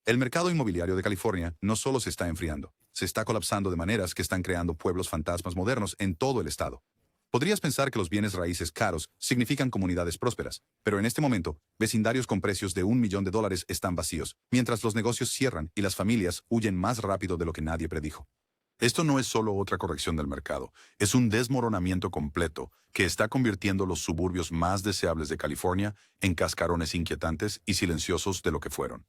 El mercado inmobiliario de California no solo se está enfriando, se está colapsando de maneras que están creando pueblos fantasmas modernos en todo el estado. Podrías pensar que los bienes raíces caros significan comunidades prósperas, pero en este momento, vecindarios con precios de $1 millón están vacíos, mientras los negocios cierran y las familias huyen más rápido de lo que nadie predijo. Esto no es solo otra corrección del mercado, es un desmoronamiento completo que está convirtiendo los suburbios más deseables de California en cascarones inquietantes y silenciosos de lo que fueron.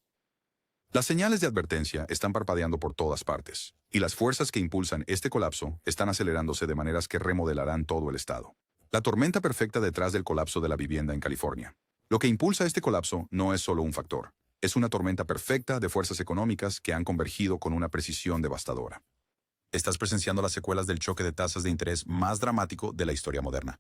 Las señales de advertencia están parpadeando por todas partes, y las fuerzas que impulsan este colapso están acelerándose de maneras que remodelarán todo el estado. La tormenta perfecta detrás del colapso de la vivienda en California. Lo que impulsa este colapso no es solo un factor, es una tormenta perfecta de fuerzas económicas que han convergido con una precisión devastadora. Estás presenciando las secuelas del choque de tasas de interés más dramático de la historia moderna.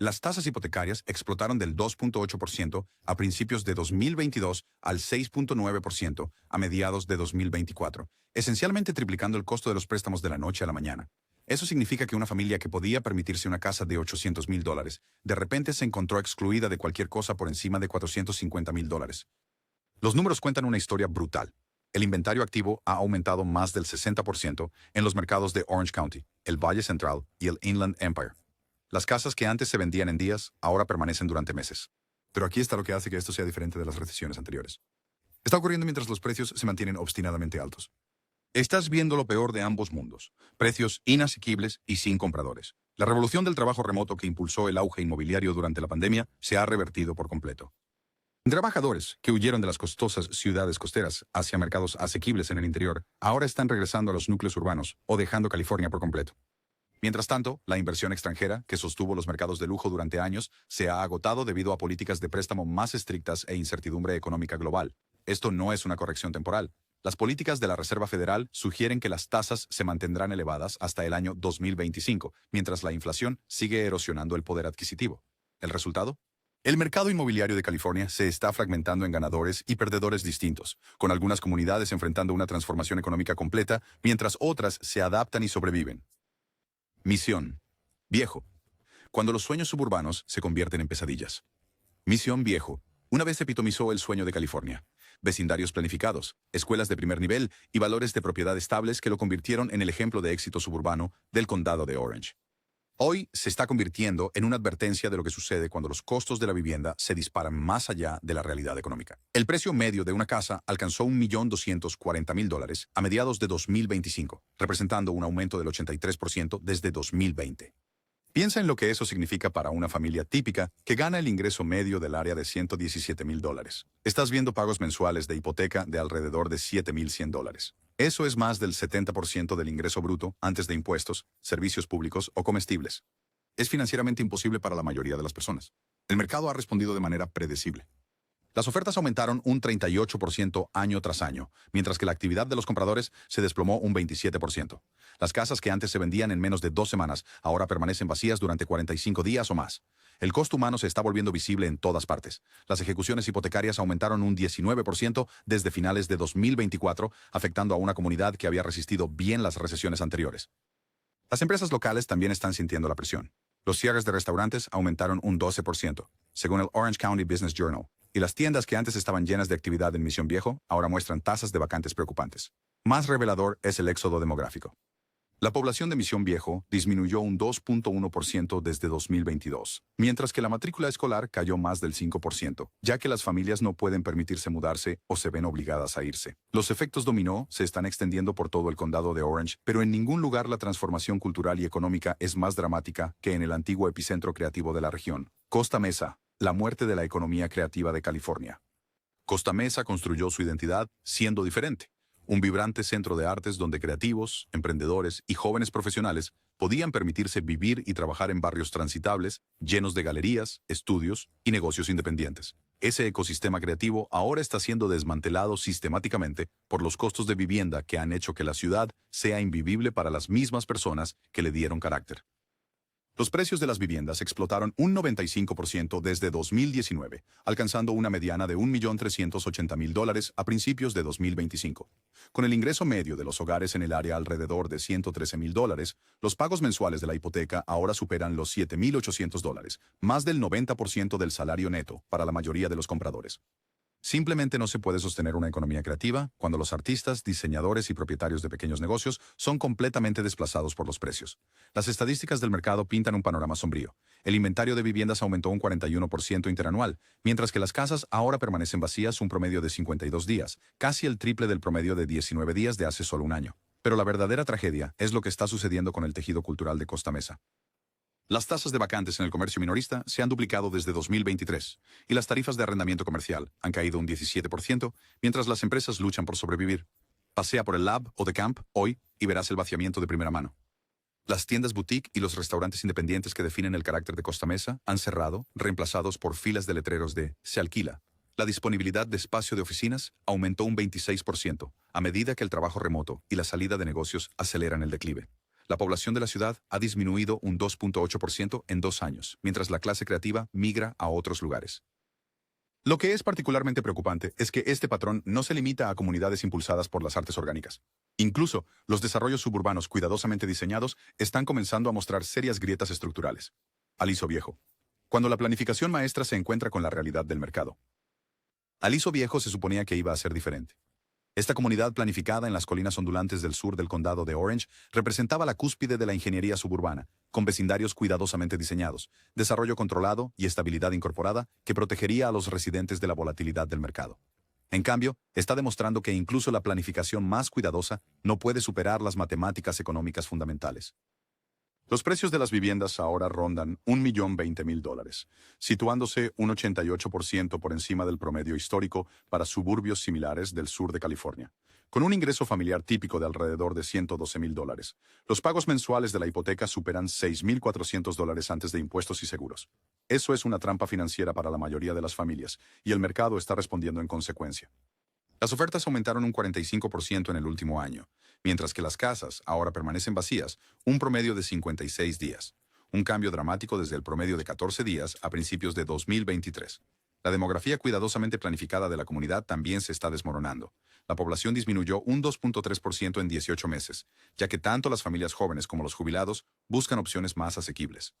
Las tasas hipotecarias explotaron del 2.8% a principios de 2022 al 6.9% a mediados de 2024, esencialmente triplicando el costo de los préstamos de la noche a la mañana. Eso significa que una familia que podía permitirse una casa de $800,000 de repente se encontró excluida de cualquier cosa por encima de $450,000. Los números cuentan una historia brutal. El inventario activo ha aumentado más del 60% en los mercados de Orange County, el Valle Central y el Inland Empire. Las casas que antes se vendían en días, ahora permanecen durante meses. Pero aquí está lo que hace que esto sea diferente de las recesiones anteriores. Está ocurriendo mientras los precios se mantienen obstinadamente altos. Estás viendo lo peor de ambos mundos, precios inasequibles y sin compradores. La revolución del trabajo remoto que impulsó el auge inmobiliario durante la pandemia se ha revertido por completo. Trabajadores que huyeron de las costosas ciudades costeras hacia mercados asequibles en el interior, ahora están regresando a los núcleos urbanos o dejando California por completo. Mientras tanto, la inversión extranjera, que sostuvo los mercados de lujo durante años, se ha agotado debido a políticas de préstamo más estrictas e incertidumbre económica global. Esto no es una corrección temporal. Las políticas de la Reserva Federal sugieren que las tasas se mantendrán elevadas hasta el año 2025, mientras la inflación sigue erosionando el poder adquisitivo. ¿El resultado? El mercado inmobiliario de California se está fragmentando en ganadores y perdedores distintos, con algunas comunidades enfrentando una transformación económica completa, mientras otras se adaptan y sobreviven. Misión Viejo. Cuando los sueños suburbanos se convierten en pesadillas. Misión Viejo. Una vez epitomizó el sueño de California. Vecindarios planificados, escuelas de primer nivel y valores de propiedad estables que lo convirtieron en el ejemplo de éxito suburbano del condado de Orange. Hoy se está convirtiendo en una advertencia de lo que sucede cuando los costos de la vivienda se disparan más allá de la realidad económica. El precio medio de una casa alcanzó $1,240,000 a mediados de 2025, representando un aumento del 83% desde 2020. Piensa en lo que eso significa para una familia típica que gana el ingreso medio del área de $117,000. Estás viendo pagos mensuales de hipoteca de alrededor de $7,100. Eso es más del 70% del ingreso bruto antes de impuestos, servicios públicos o comestibles. Es financieramente imposible para la mayoría de las personas. El mercado ha respondido de manera predecible. Las ofertas aumentaron un 38% año tras año, mientras que la actividad de los compradores se desplomó un 27%. Las casas que antes se vendían en menos de 2 semanas ahora permanecen vacías durante 45 días o más. El costo humano se está volviendo visible en todas partes. Las ejecuciones hipotecarias aumentaron un 19% desde finales de 2024, afectando a una comunidad que había resistido bien las recesiones anteriores. Las empresas locales también están sintiendo la presión. Los cierres de restaurantes aumentaron un 12%, según el Orange County Business Journal, y las tiendas que antes estaban llenas de actividad en Misión Viejo ahora muestran tasas de vacantes preocupantes. Más revelador es el éxodo demográfico. La población de Misión Viejo disminuyó un 2.1% desde 2022, mientras que la matrícula escolar cayó más del 5%, ya que las familias no pueden permitirse mudarse o se ven obligadas a irse. Los efectos dominó se están extendiendo por todo el condado de Orange, pero en ningún lugar la transformación cultural y económica es más dramática que en el antiguo epicentro creativo de la región, Costa Mesa, la muerte de la economía creativa de California. Costa Mesa construyó su identidad siendo diferente. Un vibrante centro de artes donde creativos, emprendedores y jóvenes profesionales podían permitirse vivir y trabajar en barrios transitables, llenos de galerías, estudios y negocios independientes. Ese ecosistema creativo ahora está siendo desmantelado sistemáticamente por los costos de vivienda que han hecho que la ciudad sea invivible para las mismas personas que le dieron carácter. Los precios de las viviendas explotaron un 95% desde 2019, alcanzando una mediana de $1,380,000 a principios de 2025. Con el ingreso medio de los hogares en el área alrededor de $113,000, los pagos mensuales de la hipoteca ahora superan los $7,800, más del 90% del salario neto para la mayoría de los compradores. Simplemente no se puede sostener una economía creativa cuando los artistas, diseñadores y propietarios de pequeños negocios son completamente desplazados por los precios. Las estadísticas del mercado pintan un panorama sombrío. El inventario de viviendas aumentó un 41% interanual, mientras que las casas ahora permanecen vacías un promedio de 52 días, casi el triple del promedio de 19 días de hace solo un año. Pero la verdadera tragedia es lo que está sucediendo con el tejido cultural de Costa Mesa. Las tasas de vacantes en el comercio minorista se han duplicado desde 2023 y las tarifas de arrendamiento comercial han caído un 17%, mientras las empresas luchan por sobrevivir. Pasea por el Lab o The Camp hoy y verás el vaciamiento de primera mano. Las tiendas boutique y los restaurantes independientes que definen el carácter de Costa Mesa han cerrado, reemplazados por filas de letreros de «Se alquila». La disponibilidad de espacio de oficinas aumentó un 26% a medida que el trabajo remoto y la salida de negocios aceleran el declive. La población de la ciudad ha disminuido un 2.8% en 2 años, mientras la clase creativa migra a otros lugares. Lo que es particularmente preocupante es que este patrón no se limita a comunidades impulsadas por las artes orgánicas. Incluso, los desarrollos suburbanos cuidadosamente diseñados están comenzando a mostrar serias grietas estructurales. Aliso Viejo. Cuando la planificación maestra se encuentra con la realidad del mercado. Aliso Viejo se suponía que iba a ser diferente. Esta comunidad planificada en las colinas ondulantes del sur del condado de Orange representaba la cúspide de la ingeniería suburbana, con vecindarios cuidadosamente diseñados, desarrollo controlado y estabilidad incorporada que protegería a los residentes de la volatilidad del mercado. En cambio, está demostrando que incluso la planificación más cuidadosa no puede superar las matemáticas económicas fundamentales. Los precios de las viviendas ahora rondan $1.020.000, situándose un 88% por encima del promedio histórico para suburbios similares del sur de California. Con un ingreso familiar típico de alrededor de $112.000, los pagos mensuales de la hipoteca superan $6.400 antes de impuestos y seguros. Eso es una trampa financiera para la mayoría de las familias, y el mercado está respondiendo en consecuencia. Las ofertas aumentaron un 45% en el último año, mientras que las casas ahora permanecen vacías un promedio de 56 días, un cambio dramático desde el promedio de 14 días a principios de 2023. La demografía cuidadosamente planificada de la comunidad también se está desmoronando. La población disminuyó un 2.3% en 18 meses, ya que tanto las familias jóvenes como los jubilados buscan opciones más asequibles.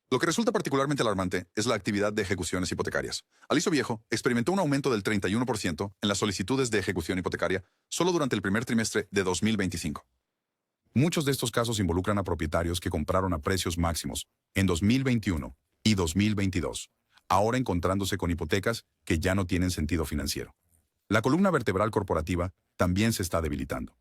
Lo que resulta particularmente alarmante es la actividad de ejecuciones hipotecarias. Aliso Viejo experimentó un aumento del 31% en las solicitudes de ejecución hipotecaria solo durante el primer trimestre de 2025. Muchos de estos casos involucran a propietarios que compraron a precios máximos en 2021 y 2022, ahora encontrándose con hipotecas que ya no tienen sentido financiero. La columna vertebral corporativa también se está debilitando.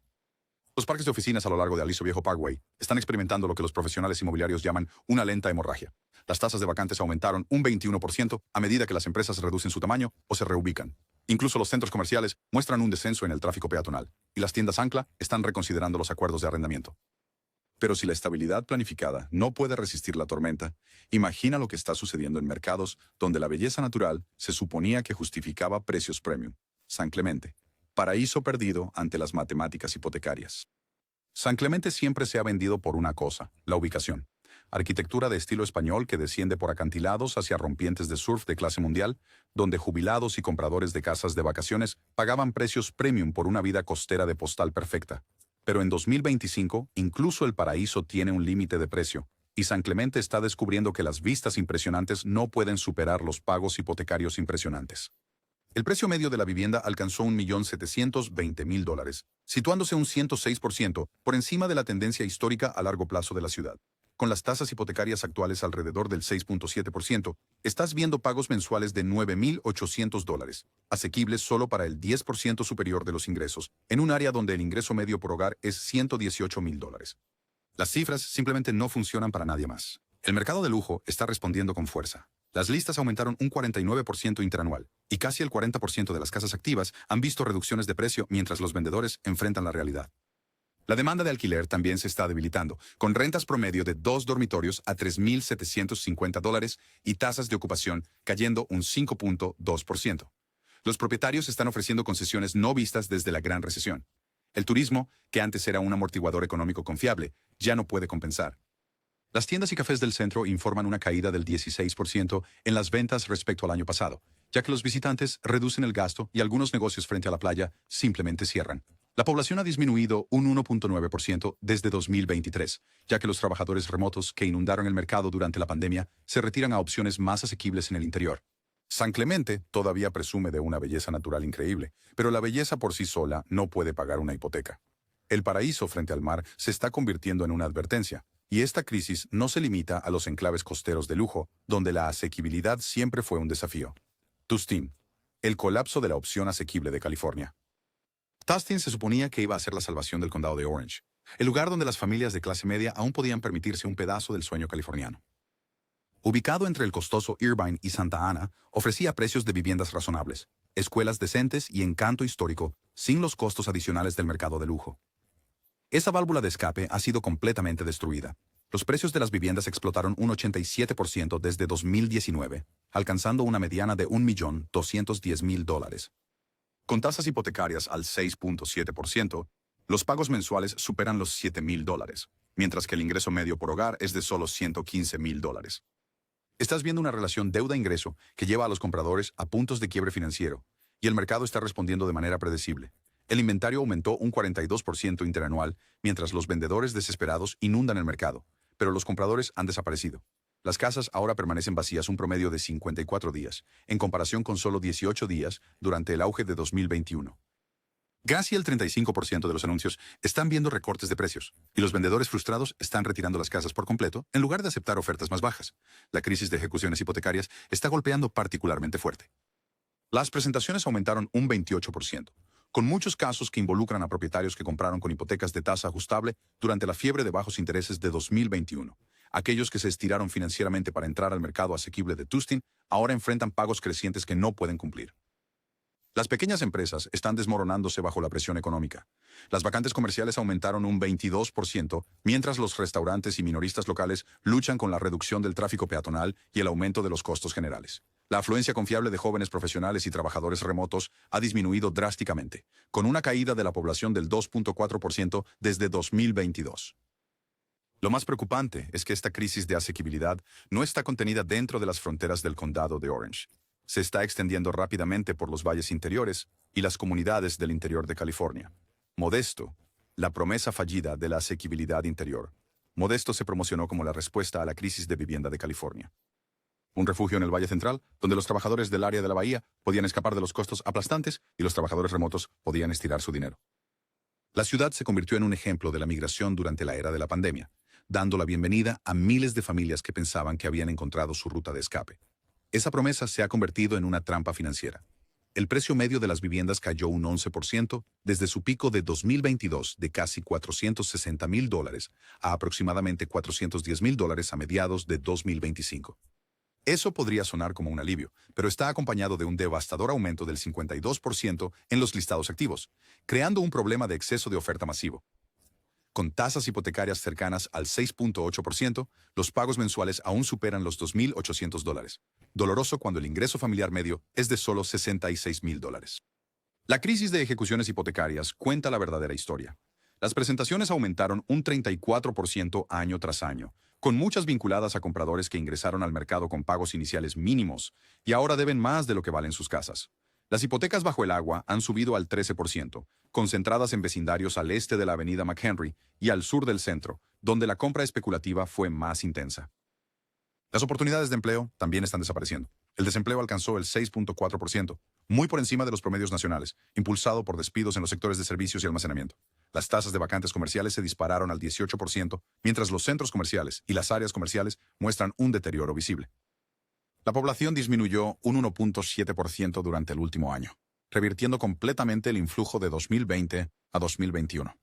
Los parques de oficinas a lo largo de Aliso Viejo Parkway están experimentando lo que los profesionales inmobiliarios llaman una lenta hemorragia. Las tasas de vacantes aumentaron un 21% a medida que las empresas reducen su tamaño o se reubican. Incluso los centros comerciales muestran un descenso en el tráfico peatonal, y las tiendas ancla están reconsiderando los acuerdos de arrendamiento. Pero si la estabilidad planificada no puede resistir la tormenta, imagina lo que está sucediendo en mercados donde la belleza natural se suponía que justificaba precios premium. San Clemente. Paraíso perdido ante las matemáticas hipotecarias. San Clemente siempre se ha vendido por una cosa, la ubicación. Arquitectura de estilo español que desciende por acantilados hacia rompientes de surf de clase mundial, donde jubilados y compradores de casas de vacaciones pagaban precios premium por una vida costera de postal perfecta. Pero en 2025, incluso el paraíso tiene un límite de precio, y San Clemente está descubriendo que las vistas impresionantes no pueden superar los pagos hipotecarios impresionantes. El precio medio de la vivienda alcanzó $1.720.000, situándose un 106% por encima de la tendencia histórica a largo plazo de la ciudad. Con las tasas hipotecarias actuales alrededor del 6.7%, estás viendo pagos mensuales de $9.800, asequibles solo para el 10% superior de los ingresos, en un área donde el ingreso medio por hogar es $118.000. Las cifras simplemente no funcionan para nadie más. El mercado de lujo está respondiendo con fuerza. Las listas aumentaron un 49% interanual, y casi el 40% de las casas activas han visto reducciones de precio mientras los vendedores enfrentan la realidad. La demanda de alquiler también se está debilitando, con rentas promedio de 2 dormitorios a $3.750 y tasas de ocupación cayendo un 5.2%. Los propietarios están ofreciendo concesiones no vistas desde la Gran Recesión. El turismo, que antes era un amortiguador económico confiable, ya no puede compensar. Las tiendas y cafés del centro informan una caída del 16% en las ventas respecto al año pasado, ya que los visitantes reducen el gasto y algunos negocios frente a la playa simplemente cierran. La población ha disminuido un 1.9% desde 2023, ya que los trabajadores remotos que inundaron el mercado durante la pandemia se retiran a opciones más asequibles en el interior. San Clemente todavía presume de una belleza natural increíble, pero la belleza por sí sola no puede pagar una hipoteca. El paraíso frente al mar se está convirtiendo en una advertencia, y esta crisis no se limita a los enclaves costeros de lujo, donde la asequibilidad siempre fue un desafío. Tustin, el colapso de la opción asequible de California. Tustin se suponía que iba a ser la salvación del condado de Orange, el lugar donde las familias de clase media aún podían permitirse un pedazo del sueño californiano. Ubicado entre el costoso Irvine y Santa Ana, ofrecía precios de viviendas razonables, escuelas decentes y encanto histórico, sin los costos adicionales del mercado de lujo. Esa válvula de escape ha sido completamente destruida. Los precios de las viviendas explotaron un 87% desde 2019, alcanzando una mediana de $1.210.000. Con tasas hipotecarias al 6.7%, los pagos mensuales superan los $7.000, mientras que el ingreso medio por hogar es de solo $115.000. Estás viendo una relación deuda-ingreso que lleva a los compradores a puntos de quiebre financiero, y el mercado está respondiendo de manera predecible. El inventario aumentó un 42% interanual, mientras los vendedores desesperados inundan el mercado, pero los compradores han desaparecido. Las casas ahora permanecen vacías un promedio de 54 días, en comparación con solo 18 días durante el auge de 2021. Casi el 35% de los anuncios están viendo recortes de precios, y los vendedores frustrados están retirando las casas por completo en lugar de aceptar ofertas más bajas. La crisis de ejecuciones hipotecarias está golpeando particularmente fuerte. Las presentaciones aumentaron un 28%, con muchos casos que involucran a propietarios que compraron con hipotecas de tasa ajustable durante la fiebre de bajos intereses de 2021. Aquellos que se estiraron financieramente para entrar al mercado asequible de Tustin ahora enfrentan pagos crecientes que no pueden cumplir. Las pequeñas empresas están desmoronándose bajo la presión económica. Las vacantes comerciales aumentaron un 22%, mientras los restaurantes y minoristas locales luchan con la reducción del tráfico peatonal y el aumento de los costos generales. La afluencia confiable de jóvenes profesionales y trabajadores remotos ha disminuido drásticamente, con una caída de la población del 2.4% desde 2022. Lo más preocupante es que esta crisis de asequibilidad no está contenida dentro de las fronteras del condado de Orange. Se está extendiendo rápidamente por los valles interiores y las comunidades del interior de California. Modesto, la promesa fallida de la asequibilidad interior. Modesto se promocionó como la respuesta a la crisis de vivienda de California. Un refugio en el Valle Central, donde los trabajadores del área de la bahía podían escapar de los costos aplastantes y los trabajadores remotos podían estirar su dinero. La ciudad se convirtió en un ejemplo de la migración durante la era de la pandemia, dando la bienvenida a miles de familias que pensaban que habían encontrado su ruta de escape. Esa promesa se ha convertido en una trampa financiera. El precio medio de las viviendas cayó un 11% desde su pico de 2022 de casi $460.000 a aproximadamente $410.000 a mediados de 2025. Eso podría sonar como un alivio, pero está acompañado de un devastador aumento del 52% en los listados activos, creando un problema de exceso de oferta masivo. Con tasas hipotecarias cercanas al 6.8%, los pagos mensuales aún superan los $2.800. Doloroso cuando el ingreso familiar medio es de solo $66.000. La crisis de ejecuciones hipotecarias cuenta la verdadera historia. Las presentaciones aumentaron un 34% año tras año, con muchas vinculadas a compradores que ingresaron al mercado con pagos iniciales mínimos y ahora deben más de lo que valen sus casas. Las hipotecas bajo el agua han subido al 13%, concentradas en vecindarios al este de la avenida McHenry y al sur del centro, donde la compra especulativa fue más intensa. Las oportunidades de empleo también están desapareciendo. El desempleo alcanzó el 6.4%, muy por encima de los promedios nacionales, impulsado por despidos en los sectores de servicios y almacenamiento. Las tasas de vacantes comerciales se dispararon al 18%, mientras los centros comerciales y las áreas comerciales muestran un deterioro visible. La población disminuyó un 1.7% durante el último año, revirtiendo completamente el influjo de 2020 a 2021.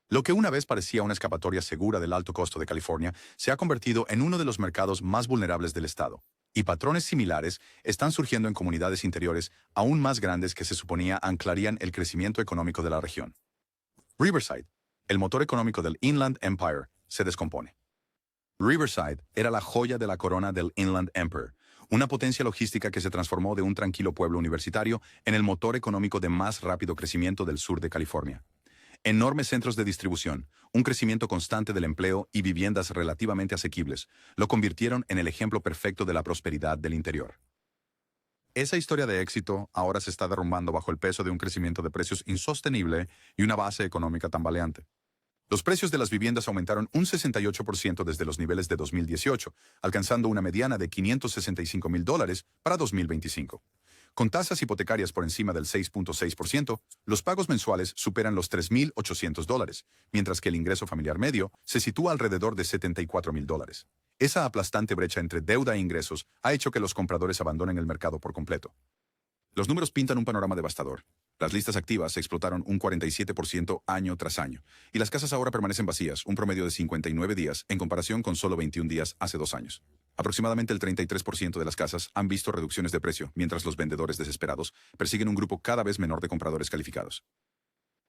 Lo que una vez parecía una escapatoria segura del alto costo de California se ha convertido en uno de los mercados más vulnerables del estado, y patrones similares están surgiendo en comunidades interiores aún más grandes que se suponía anclarían el crecimiento económico de la región. Riverside, el motor económico del Inland Empire, se descompone. Riverside era la joya de la corona del Inland Empire, una potencia logística que se transformó de un tranquilo pueblo universitario en el motor económico de más rápido crecimiento del sur de California. Enormes centros de distribución, un crecimiento constante del empleo y viviendas relativamente asequibles lo convirtieron en el ejemplo perfecto de la prosperidad del interior. Esa historia de éxito ahora se está derrumbando bajo el peso de un crecimiento de precios insostenible y una base económica tambaleante. Los precios de las viviendas aumentaron un 68% desde los niveles de 2018, alcanzando una mediana de $565,000 para 2025. Con tasas hipotecarias por encima del 6.6%, los pagos mensuales superan los $3,800, mientras que el ingreso familiar medio se sitúa alrededor de $74,000. Esa aplastante brecha entre deuda e ingresos ha hecho que los compradores abandonen el mercado por completo. Los números pintan un panorama devastador. Las listas activas se explotaron un 47% año tras año, y las casas ahora permanecen vacías, un promedio de 59 días, en comparación con solo 21 días hace 2 años. Aproximadamente el 33% de las casas han visto reducciones de precio, mientras los vendedores desesperados persiguen un grupo cada vez menor de compradores calificados.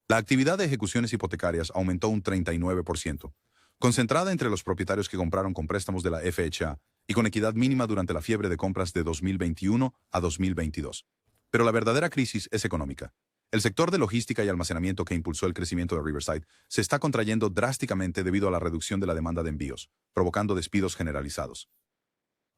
La actividad de ejecuciones hipotecarias aumentó un 39%, concentrada entre los propietarios que compraron con préstamos de la FHA y con equidad mínima durante la fiebre de compras de 2021 a 2022. Pero la verdadera crisis es económica. El sector de logística y almacenamiento que impulsó el crecimiento de Riverside se está contrayendo drásticamente debido a la reducción de la demanda de envíos, provocando despidos generalizados.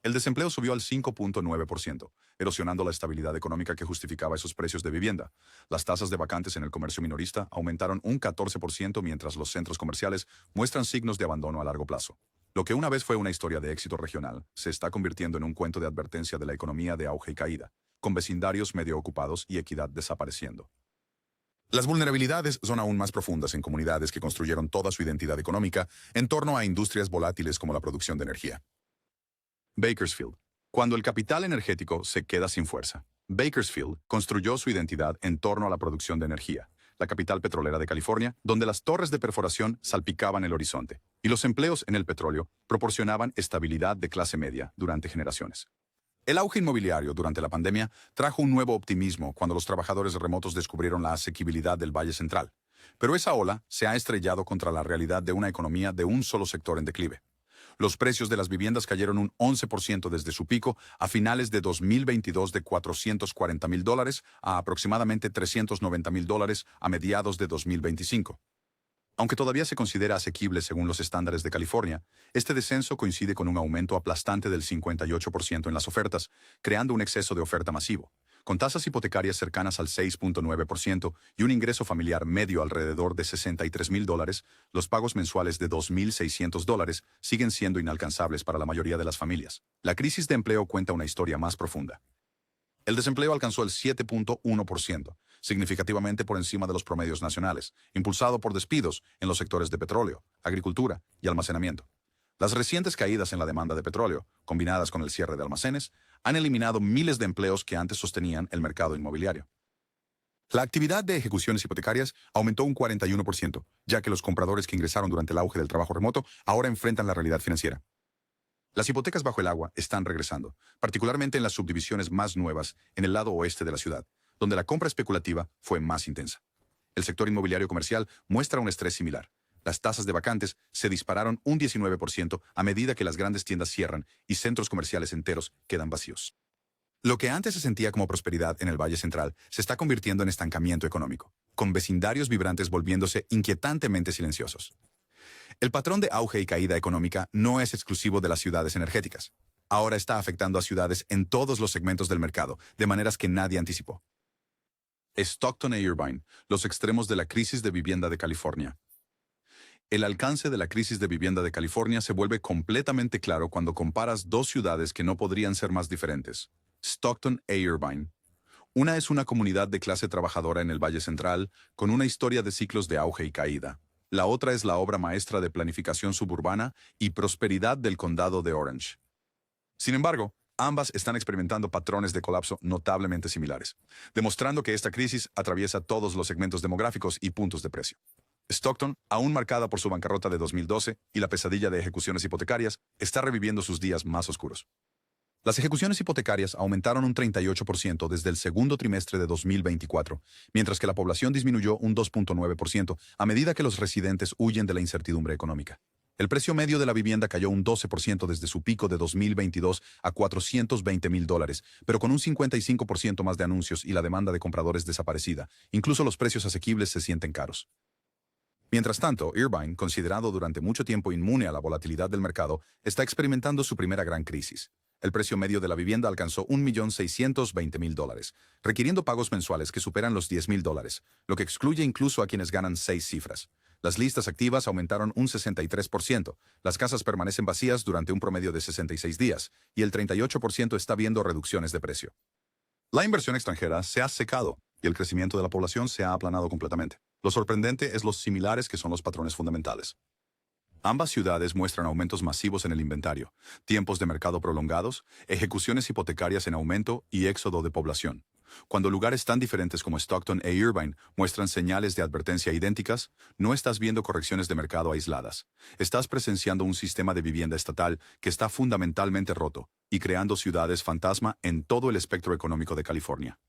El desempleo subió al 5.9%, erosionando la estabilidad económica que justificaba esos precios de vivienda. Las tasas de vacantes en el comercio minorista aumentaron un 14%, mientras los centros comerciales muestran signos de abandono a largo plazo. Lo que una vez fue una historia de éxito regional, se está convirtiendo en un cuento de advertencia de la economía de auge y caída, con vecindarios medio ocupados y equidad desapareciendo. Las vulnerabilidades son aún más profundas en comunidades que construyeron toda su identidad económica en torno a industrias volátiles como la producción de energía. Bakersfield. Cuando el capital energético se queda sin fuerza. Bakersfield construyó su identidad en torno a la producción de energía, la capital petrolera de California, donde las torres de perforación salpicaban el horizonte, y los empleos en el petróleo proporcionaban estabilidad de clase media durante generaciones. El auge inmobiliario durante la pandemia trajo un nuevo optimismo cuando los trabajadores remotos descubrieron la asequibilidad del Valle Central. Pero esa ola se ha estrellado contra la realidad de una economía de un solo sector en declive. Los precios de las viviendas cayeron un 11% desde su pico a finales de 2022 de $440,000 a aproximadamente $390,000 a mediados de 2025. Aunque todavía se considera asequible según los estándares de California, este descenso coincide con un aumento aplastante del 58% en las ofertas, creando un exceso de oferta masivo. Con tasas hipotecarias cercanas al 6.9% y un ingreso familiar medio alrededor de $63,000, los pagos mensuales de $2,600 siguen siendo inalcanzables para la mayoría de las familias. La crisis de empleo cuenta una historia más profunda. El desempleo alcanzó el 7.1%, significativamente por encima de los promedios nacionales, impulsado por despidos en los sectores de petróleo, agricultura y almacenamiento. Las recientes caídas en la demanda de petróleo, combinadas con el cierre de almacenes, han eliminado miles de empleos que antes sostenían el mercado inmobiliario. La actividad de ejecuciones hipotecarias aumentó un 41%, ya que los compradores que ingresaron durante el auge del trabajo remoto ahora enfrentan la realidad financiera. Las hipotecas bajo el agua están regresando, particularmente en las subdivisiones más nuevas en el lado oeste de la ciudad, donde la compra especulativa fue más intensa. El sector inmobiliario comercial muestra un estrés similar. Las tasas de vacantes se dispararon un 19% a medida que las grandes tiendas cierran y centros comerciales enteros quedan vacíos. Lo que antes se sentía como prosperidad en el Valle Central se está convirtiendo en estancamiento económico, con vecindarios vibrantes volviéndose inquietantemente silenciosos. El patrón de auge y caída económica no es exclusivo de las ciudades energéticas. Ahora está afectando a ciudades en todos los segmentos del mercado, de maneras que nadie anticipó. Stockton e Irvine, los extremos de la crisis de vivienda de California. El alcance de la crisis de vivienda de California se vuelve completamente claro cuando comparas dos ciudades que no podrían ser más diferentes, Stockton e Irvine. Una es una comunidad de clase trabajadora en el Valle Central, con una historia de ciclos de auge y caída. La otra es la obra maestra de planificación suburbana y prosperidad del condado de Orange. Sin embargo, ambas están experimentando patrones de colapso notablemente similares, demostrando que esta crisis atraviesa todos los segmentos demográficos y puntos de precio. Stockton, aún marcada por su bancarrota de 2012 y la pesadilla de ejecuciones hipotecarias, está reviviendo sus días más oscuros. Las ejecuciones hipotecarias aumentaron un 38% desde el segundo trimestre de 2024, mientras que la población disminuyó un 2.9% a medida que los residentes huyen de la incertidumbre económica. El precio medio de la vivienda cayó un 12% desde su pico de 2022 a $420,000, pero con un 55% más de anuncios y la demanda de compradores desaparecida, incluso los precios asequibles se sienten caros. Mientras tanto, Irvine, considerado durante mucho tiempo inmune a la volatilidad del mercado, está experimentando su primera gran crisis. El precio medio de la vivienda alcanzó $1,620,000, requiriendo pagos mensuales que superan los $10,000, lo que excluye incluso a quienes ganan 6 cifras. Las listas activas aumentaron un 63%, las casas permanecen vacías durante un promedio de 66 días, y el 38% está viendo reducciones de precio. La inversión extranjera se ha secado y el crecimiento de la población se ha aplanado completamente. Lo sorprendente es lo similares que son los patrones fundamentales. Ambas ciudades muestran aumentos masivos en el inventario, tiempos de mercado prolongados, ejecuciones hipotecarias en aumento y éxodo de población. Cuando lugares tan diferentes como Stockton e Irvine muestran señales de advertencia idénticas, no estás viendo correcciones de mercado aisladas. Estás presenciando un sistema de vivienda estatal que está fundamentalmente roto y creando ciudades fantasma en todo el espectro económico de California.